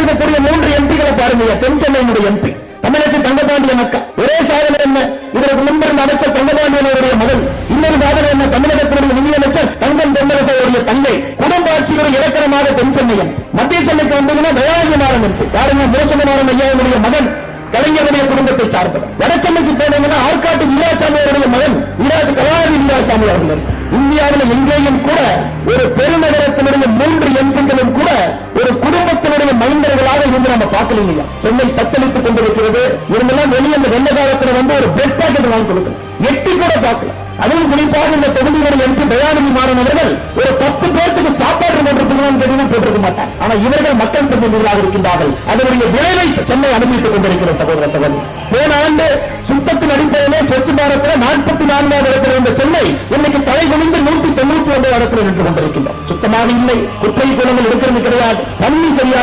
இருக்கக்கூடிய 3 எம்பிகளை பாருங்க. தென் சென்னையினுடைய எம்பி தமிழக தங்கபாண்டியன் அக்கா. ஒரே சாதனை என்ன? இதற்கு முன்பிருந்த அமைச்சர் தங்கபாண்டியனுடைய மகன். இன்னொரு சாதனை என்ன? தமிழகத்தினுடைய நிதியமைச்சர் தங்கம் தென்னரசுடைய தங்கை. குடும்ப ஆட்சியுடைய இலக்கணமாக தென் சென்னையன். மத்திய சென்னைக்கு வந்ததுன்னா தயாநிதி மாறன் இருக்கு. யாருங்க? முரசொலிமாறன் ஐயாவுடைய மகன், கலைஞருடைய குடும்பத்தை சார்ந்தவர். வடசென்னைக்கு போனீங்கன்னா ஆற்காட்டு வீராசாமி அவருடைய மகன் கலாநிதி வீராசாமி அவர்கள். இந்தியாவில் எங்கேயும் கூட ஒரு பெருநகரத்தினுடைய 3 எம்பிக்களும் கூட ஒரு குடும்பத்தினுடைய மைந்தர்களாக இருந்து நம்ம பார்க்கலையா? சென்னை தத்தளித்துக் கொண்டிருக்கிறது. இவங்கெல்லாம் வெளியே அந்த வெள்ள காலத்தில் வந்து ஒரு பிரெட் பாக்கெட் வாங்கி கொடுக்கணும், எட்டி கூட பார்க்கல. அதுவும் குறிப்பாக இந்த தொகுதிகளில் எம்பி தயாநிதி மாறன் அவர்கள் ஒரு 10 பேருக்கு சாப்பாடு போட்டிருக்க மாட்டார். ஆனா இவர்கள் மக்கள் பிரதிநிதிகளாக இருக்கின்றார்கள். அதனுடைய விளைவை சென்னை அனுபவித்துக் கொண்டிருக்கிற சகோதர சகோதரி. போன ஆண்டு சுத்தத்தின் அடிப்படையிலே ஸ்வச் பாரத்தில் 44வது இடத்தில் இருந்த சென்னை இன்னைக்கு தலை குனிந்து 199 இடத்தில் நின்று கொண்டிருக்கின்றோம். சுத்தமாக இல்லை, குற்றை குணங்கள் இருக்கிறது கிடையாது, தண்ணி சரியாக